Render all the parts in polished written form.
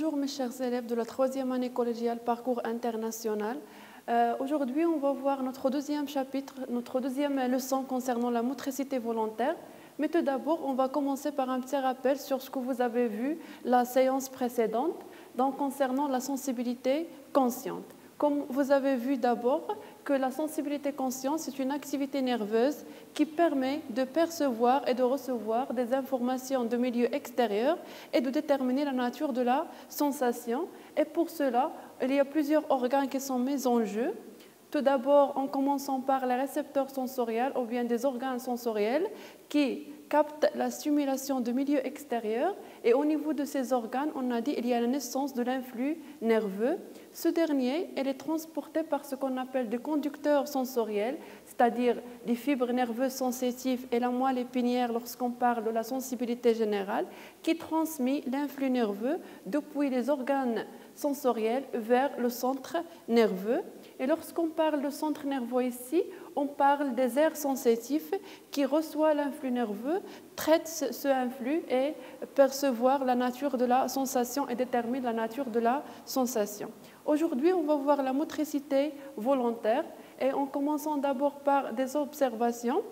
Bonjour mes chers élèves de la troisième année collégiale Parcours International. Aujourd'hui, on va voir notre deuxième chapitre, notre deuxième leçon concernant la motricité volontaire. Mais tout d'abord, on va commencer par un petit rappel sur ce que vous avez vu la séance précédente, donc concernant la sensibilité consciente. Comme vous avez vu d'abord que la sensibilité consciente, c'est une activité nerveuse qui permet de percevoir et de recevoir des informations de milieu extérieur et de déterminer la nature de la sensation. Et pour cela, il y a plusieurs organes qui sont mis en jeu. Tout d'abord, en commençant par les récepteurs sensoriels ou bien des organes sensoriels qui captent la stimulation de milieu extérieur. Et au niveau de ces organes, on a dit qu'il y a la naissance de l'influx nerveux. Ce dernier, il est transporté par ce qu'on appelle des conducteurs sensoriels, c'est-à-dire les fibres nerveuses sensitives et la moelle épinière lorsqu'on parle de la sensibilité générale, qui transmet l'influx nerveux depuis les organes sensoriels vers le centre nerveux. Et lorsqu'on parle de centre nerveux ici, on parle des aires sensitives qui reçoivent l'influx nerveux, traitent ce influx et percevoir la nature de la sensation et déterminent la nature de la sensation. Aujourd'hui, on va voir la motricité volontaire et en commençant d'abord par des observations.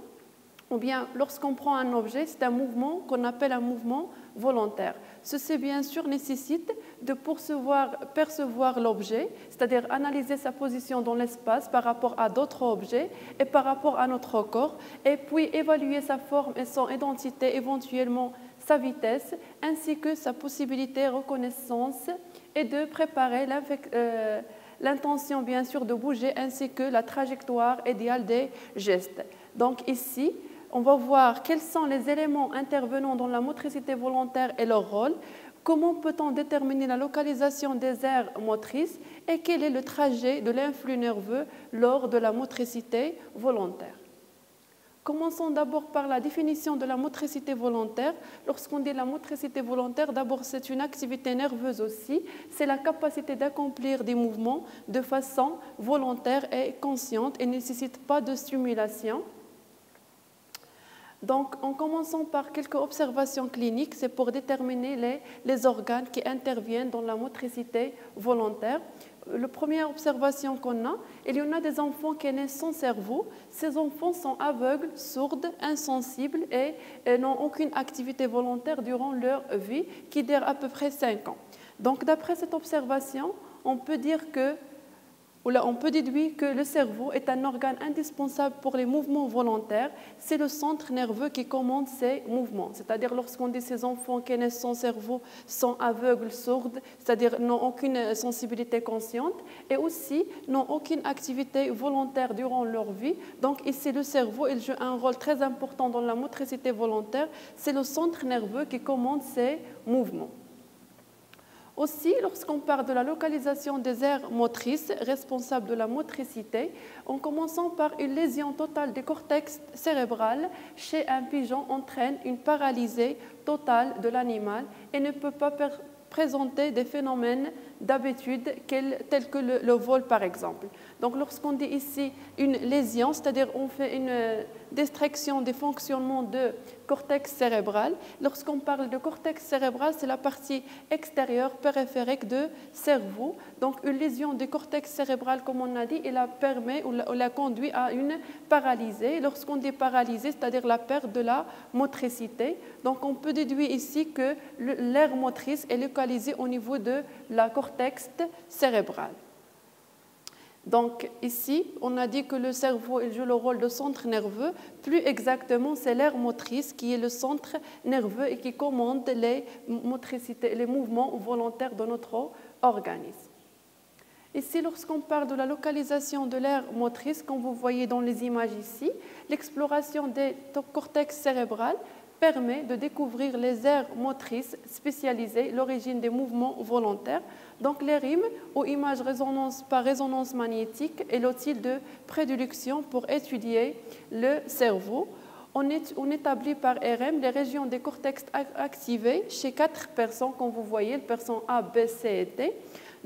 Ou bien, lorsqu'on prend un objet, c'est un mouvement qu'on appelle un mouvement volontaire. Ceci, bien sûr, nécessite de percevoir l'objet, c'est-à-dire analyser sa position dans l'espace par rapport à d'autres objets et par rapport à notre corps, et puis évaluer sa forme et son identité, éventuellement sa vitesse, ainsi que sa possibilité de reconnaissance et de préparer l'intention, bien sûr, de bouger, ainsi que la trajectoire idéale des gestes. Donc ici, on va voir quels sont les éléments intervenant dans la motricité volontaire et leur rôle, comment peut-on déterminer la localisation des aires motrices et quel est le trajet de l'influx nerveux lors de la motricité volontaire. Commençons d'abord par la définition de la motricité volontaire. Lorsqu'on dit la motricité volontaire, d'abord c'est une activité nerveuse aussi, c'est la capacité d'accomplir des mouvements de façon volontaire et consciente et ne nécessite pas de stimulation. Donc, en commençant par quelques observations cliniques, c'est pour déterminer les organes qui interviennent dans la motricité volontaire. La première observation qu'on a, il y en a des enfants qui naissent sans cerveau. Ces enfants sont aveugles, sourds, insensibles et n'ont aucune activité volontaire durant leur vie, qui dure à peu près 5 ans. Donc, d'après cette observation, on peut déduire que le cerveau est un organe indispensable pour les mouvements volontaires. C'est le centre nerveux qui commande ces mouvements. C'est-à-dire lorsqu'on dit ces enfants qui naissent sans cerveau sont aveugles, sourds, c'est-à-dire n'ont aucune sensibilité consciente et aussi n'ont aucune activité volontaire durant leur vie. Donc ici, le cerveau il joue un rôle très important dans la motricité volontaire. C'est le centre nerveux qui commande ces mouvements. Aussi, lorsqu'on parle de la localisation des aires motrices responsables de la motricité, en commençant par une lésion totale du cortex cérébral chez un pigeon entraîne une paralysie totale de l'animal et ne peut pas présenter des phénomènes d'habitude tels que le vol par exemple. Donc lorsqu'on dit ici une lésion, c'est-à-dire on fait une distraction des fonctionnements de cortex cérébral. Lorsqu'on parle de cortex cérébral, c'est la partie extérieure périphérique du cerveau. Donc une lésion du cortex cérébral, comme on a dit, elle permet ou la conduit à une paralysie. Lorsqu'on dit paralysie, c'est-à-dire la perte de la motricité. Donc on peut déduire ici que l'aire motrice est localisée au niveau de la cortex cérébral. Donc ici, on a dit que le cerveau il joue le rôle de centre nerveux. Plus exactement, c'est l'aire motrice qui est le centre nerveux et qui commande les mouvements volontaires de notre organisme. Ici, lorsqu'on parle de la localisation de l'aire motrice, comme vous voyez dans les images ici, l'exploration des cortex cérébral permet de découvrir les aires motrices spécialisées, l'origine des mouvements volontaires. Donc les RIM, ou images par résonance magnétique, est l'outil de prédilection pour étudier le cerveau. On établit par RM les régions des cortex activées chez 4 personnes, comme vous voyez, les personnes A, B, C et D.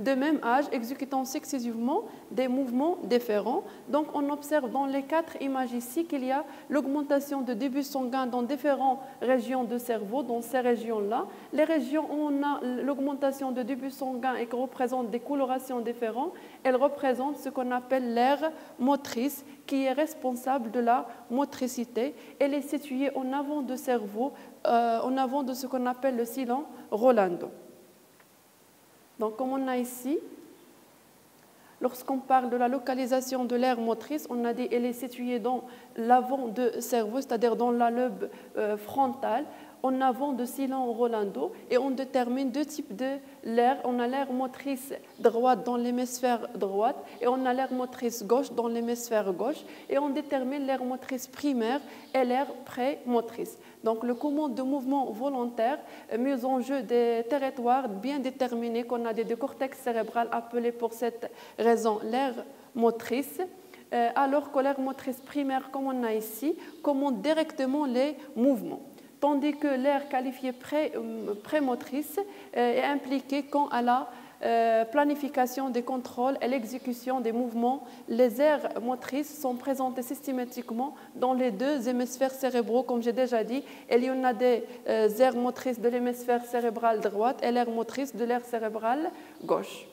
de même âge exécutant successivement des mouvements différents. Donc on observe dans les 4 images ici qu'il y a l'augmentation de débit sanguin dans différentes régions du cerveau, dans ces régions-là. Les régions où on a l'augmentation de débit sanguin et qui représentent des colorations différentes, elles représentent ce qu'on appelle l'aire motrice qui est responsable de la motricité. Elle est située en avant du cerveau, en avant de ce qu'on appelle le sillon Rolando. Donc, comme on a ici, lorsqu'on parle de la localisation de l'aire motrice, on a dit qu'elle est située dans l'avant du cerveau, c'est-à-dire dans la lobe frontale, en avant de sillon Rolando, et on détermine 2 types de l'aire. On a l'aire motrice droite dans l'hémisphère droite et on a l'aire motrice gauche dans l'hémisphère gauche, et on détermine l'aire motrice primaire et l'aire prémotrice. Donc le commande de mouvement volontaire met en jeu des territoires bien déterminés qu'on a des cortex cérébral appelés pour cette raison l'aire motrice, alors que l'aire motrice primaire, comme on a ici, commande directement les mouvements, tandis que l'aire qualifiée prémotrice est impliquée quant à la planification des contrôles et l'exécution des mouvements. Les aires motrices sont présentées systématiquement dans les 2 hémisphères cérébraux, comme j'ai déjà dit. Il y en a des aires motrices de l'hémisphère cérébral droite et l'aire motrice de l'aire cérébrale gauche.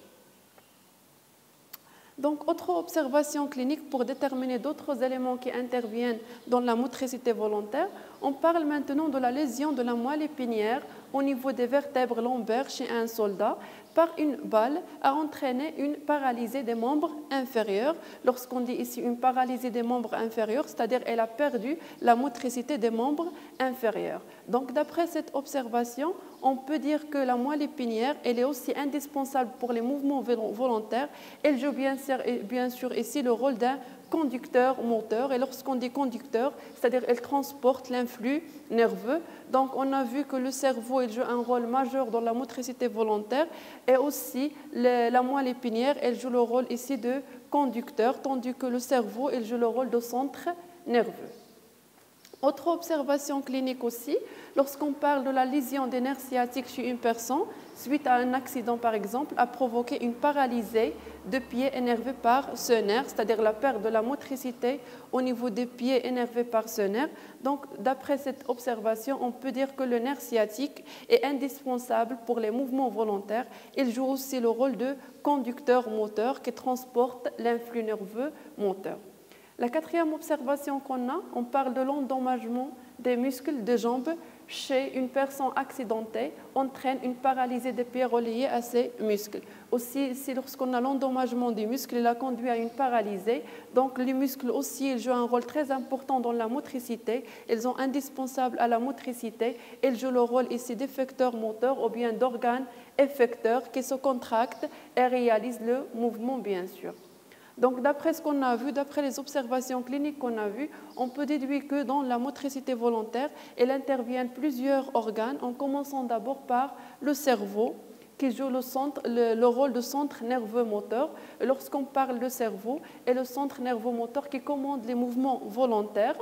Donc, autre observation clinique pour déterminer d'autres éléments qui interviennent dans la motricité volontaire, on parle maintenant de la lésion de la moelle épinière au niveau des vertèbres lombaires chez un soldat par une balle a entraîné une paralysie des membres inférieurs. Lorsqu'on dit ici une paralysie des membres inférieurs, c'est-à-dire qu'elle a perdu la motricité des membres inférieurs. Donc, d'après cette observation, on peut dire que la moelle épinière, elle est aussi indispensable pour les mouvements volontaires. Elle joue bien sûr ici le rôle d'un conducteur moteur, et lorsqu'on dit conducteur, c'est-à-dire elle transporte l'influx nerveux. Donc on a vu que le cerveau il joue un rôle majeur dans la motricité volontaire, et aussi la moelle épinière elle joue le rôle ici de conducteur, tandis que le cerveau il joue le rôle de centre nerveux. Autre observation clinique aussi, lorsqu'on parle de la lésion des nerfs sciatiques chez une personne, suite à un accident par exemple, a provoqué une paralysie de pied énervé par ce nerf, c'est-à-dire la perte de la motricité au niveau des pieds énervés par ce nerf. Donc, d'après cette observation, on peut dire que le nerf sciatique est indispensable pour les mouvements volontaires. Il joue aussi le rôle de conducteur moteur qui transporte l'influx nerveux moteur. La 4e observation qu'on a, on parle de l'endommagement des muscles des jambes chez une personne accidentée, entraîne une paralysie des pieds reliés à ces muscles. Aussi, lorsqu'on a l'endommagement des muscles, il a conduit à une paralysie. Donc, les muscles aussi ils jouent un rôle très important dans la motricité. Ils sont indispensables à la motricité. Ils jouent le rôle ici d'effecteurs moteurs ou bien d'organes effecteurs qui se contractent et réalisent le mouvement, bien sûr. Donc, d'après ce qu'on a vu, d'après les observations cliniques qu'on a vues, on peut déduire que dans la motricité volontaire, il intervient plusieurs organes, en commençant d'abord par le cerveau, qui joue le rôle de centre nerveux moteur. Lorsqu'on parle de cerveau et le centre nerveux moteur qui commande les mouvements volontaires,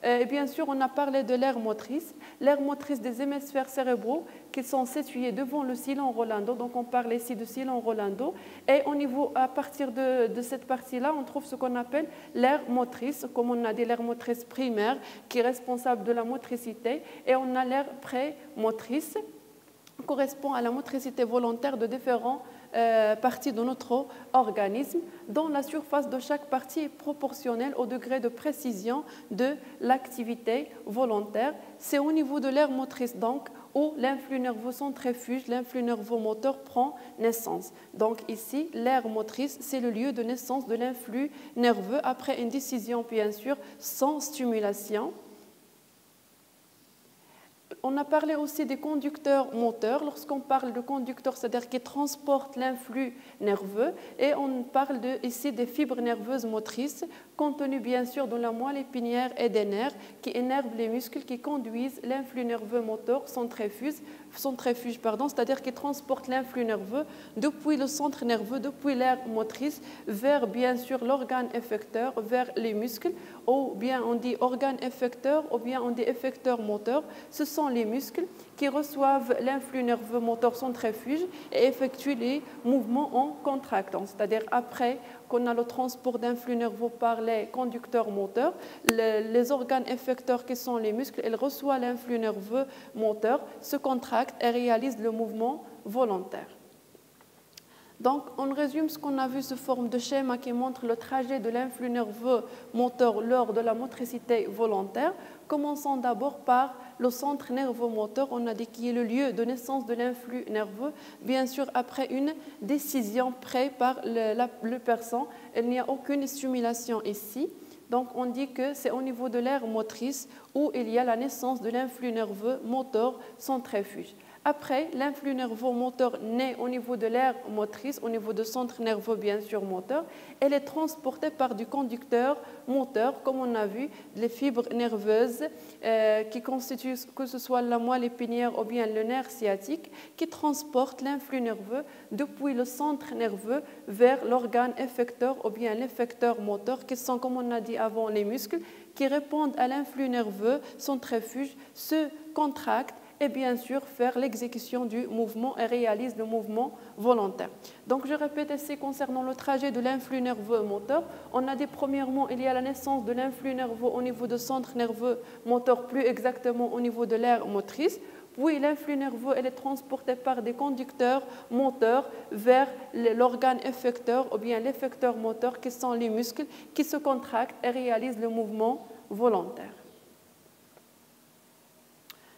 et bien sûr, on a parlé de l'aire motrice des hémisphères cérébraux qui sont situés devant le sillon Rolando. Donc, on parle ici du sillon Rolando. Et au niveau, à partir de cette partie-là, on trouve ce qu'on appelle l'aire motrice, comme on a dit, l'aire motrice primaire qui est responsable de la motricité. Et on a l'aire prémotrice correspond à la motricité volontaire de différentes parties de notre organisme, dont la surface de chaque partie est proportionnelle au degré de précision de l'activité volontaire. C'est au niveau de l'aire motrice donc où l'influx nerveux centrifuge, l'influx nerveux moteur prend naissance. Donc ici, l'aire motrice, c'est le lieu de naissance de l'influx nerveux après une décision bien sûr sans stimulation. On a parlé aussi des conducteurs moteurs. Lorsqu'on parle de conducteurs, c'est-à-dire qui transportent l'influx nerveux, et on parle ici des fibres nerveuses motrices contenues bien sûr dans la moelle épinière et des nerfs qui énervent les muscles qui conduisent l'influx nerveux moteur centrifuge, c'est-à-dire qui transportent l'influx nerveux depuis le centre nerveux, depuis l'aire motrice vers bien sûr l'organe effecteur, vers les muscles, ou bien on dit organe effecteur ou bien on dit effecteur moteur. Ce sont les muscles qui reçoivent l'influx nerveux moteur centrifuge et effectuent les mouvements en contractant. C'est-à-dire après qu'on a le transport d'influx nerveux par les conducteurs moteurs, les organes effecteurs qui sont les muscles, ils reçoivent l'influx nerveux moteur, se contractent et réalisent le mouvement volontaire. Donc, on résume ce qu'on a vu sous forme de schéma qui montre le trajet de l'influx nerveux moteur lors de la motricité volontaire. Commençons d'abord par le centre nerveux moteur, on a dit qu'il est le lieu de naissance de l'influx nerveux, bien sûr après une décision prise par le personne. Il n'y a aucune stimulation ici. Donc, on dit que c'est au niveau de l'aire motrice où il y a la naissance de l'influx nerveux moteur centrifuge. Après, l'influx nerveux moteur naît au niveau de l'aire motrice, au niveau du centre nerveux bien sûr moteur. Elle est transportée par du conducteur moteur, comme on a vu, les fibres nerveuses qui constituent, que ce soit la moelle épinière ou bien le nerf sciatique, qui transportent l'influx nerveux depuis le centre nerveux vers l'organe effecteur ou bien l'effecteur moteur, qui sont, comme on a dit avant, les muscles, qui répondent à l'influx nerveux centrifuge, se contractent et bien sûr faire l'exécution du mouvement et réalise le mouvement volontaire. Donc je répète ici concernant le trajet de l'influx nerveux moteur, on a dit premièrement il y a la naissance de l'influx nerveux au niveau du centre nerveux moteur, plus exactement au niveau de l'aire motrice. Puis l'influx nerveux elle est transporté par des conducteurs moteurs vers l'organe effecteur ou bien l'effecteur moteur qui sont les muscles qui se contractent et réalisent le mouvement volontaire.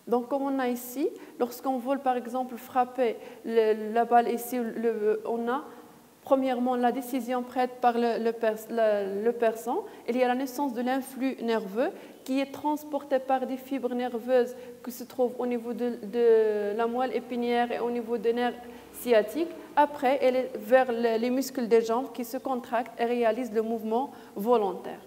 Donc, comme on a ici, lorsqu'on veut par exemple frapper la balle ici, on a premièrement la décision prise par le persan. Il y a la naissance de l'influx nerveux qui est transporté par des fibres nerveuses qui se trouvent au niveau de la moelle épinière et au niveau des nerfs sciatiques. Après, elle est vers les muscles des jambes qui se contractent et réalisent le mouvement volontaire.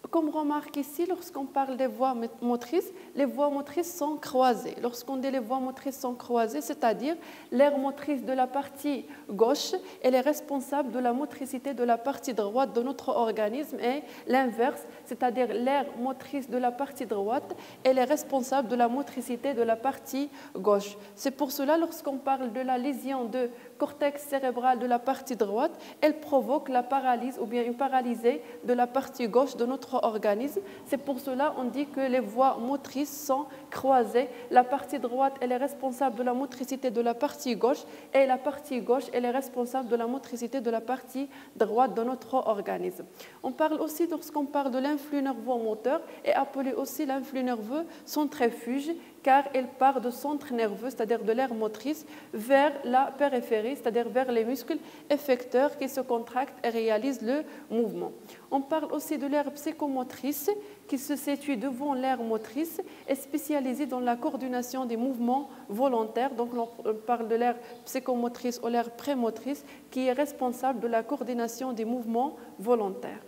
Comme remarque ici, lorsqu'on parle des voies motrices, les voies motrices sont croisées. Lorsqu'on dit les voies motrices sont croisées, c'est-à-dire l'aire motrice de la partie gauche, elle est responsable de la motricité de la partie droite de notre organisme et l'inverse, c'est-à-dire l'aire motrice de la partie droite, elle est responsable de la motricité de la partie gauche. C'est pour cela, lorsqu'on parle de la lésion de cortex cérébral de la partie droite, elle provoque la paralysie ou bien une paralysée de la partie gauche de notre organisme. C'est pour cela qu'on dit que les voies motrices sont croisées. La partie droite, elle est responsable de la motricité de la partie gauche et la partie gauche, elle est responsable de la motricité de la partie droite de notre organisme. On parle aussi, lorsqu'on parle de l'influx nerveux moteur, et appelé aussi l'influx nerveux centrifuge, car il part du centre nerveux, c'est-à-dire de l'aire motrice, vers la périphérie, c'est-à-dire vers les muscles effecteurs qui se contractent et réalisent le mouvement. On parle aussi de l'aire psychomotrice qui se situe devant l'aire motrice et spécialisée dans la coordination des mouvements volontaires. Donc on parle de l'aire psychomotrice ou l'aire prémotrice qui est responsable de la coordination des mouvements volontaires.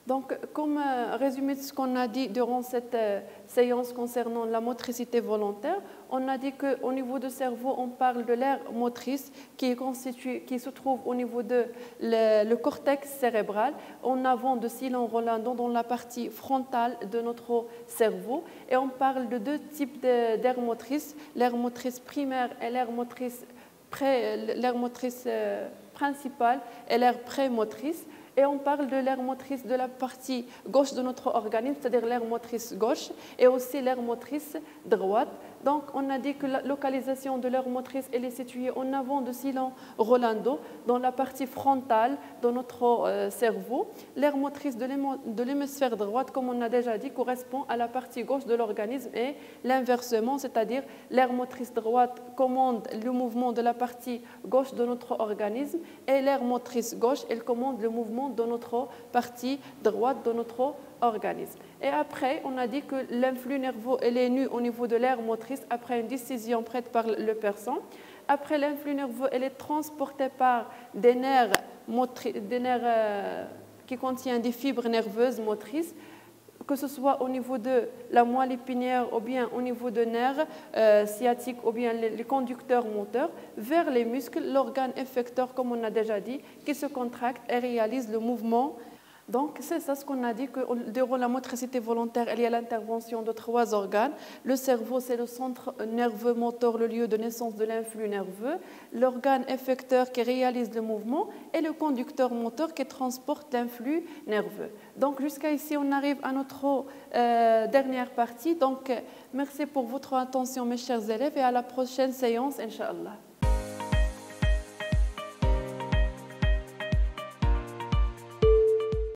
Donc, comme résumé de ce qu'on a dit durant cette séance concernant la motricité volontaire, on a dit qu'au niveau du cerveau, on parle de l'aire motrice qui se trouve au niveau de le cortex cérébral, en avant de Sillon Rolando dans la partie frontale de notre cerveau. Et on parle de deux types d'aire motrice, l'aire motrice primaire et l'aire motrice principale et l'aire prémotrice. Et on parle de l'aire motrice de la partie gauche de notre organisme, c'est-à-dire l'aire motrice gauche, et aussi l'aire motrice droite. Donc, on a dit que la localisation de l'aire motrice elle est située en avant de Sillon Rolando, dans la partie frontale de notre cerveau. L'aire motrice de l'hémisphère droite, comme on a déjà dit, correspond à la partie gauche de l'organisme et l'inversement, c'est-à-dire l'aire motrice droite commande le mouvement de la partie gauche de notre organisme et l'aire motrice gauche, elle commande le mouvement de notre partie droite de notre organisme. Et après, on a dit que l'influx nerveux elle est nu au niveau de l'aire motrice après une décision prise par le persan. Après, l'influx nerveux elle est transporté par des nerfs qui contiennent des fibres nerveuses motrices, que ce soit au niveau de la moelle épinière ou bien au niveau de nerfs sciatiques ou bien les conducteurs moteurs, vers les muscles, l'organe effecteur, comme on a déjà dit, qui se contracte et réalise le mouvement. Donc, c'est ça ce qu'on a dit, que durant la motricité volontaire, il y a l'intervention de 3 organes. Le cerveau, c'est le centre nerveux moteur, le lieu de naissance de l'influx nerveux. L'organe effecteur qui réalise le mouvement et le conducteur moteur qui transporte l'influx nerveux. Donc, jusqu'à ici, on arrive à notre dernière partie. Donc, merci pour votre attention, mes chers élèves, et à la prochaine séance, Inch'Allah.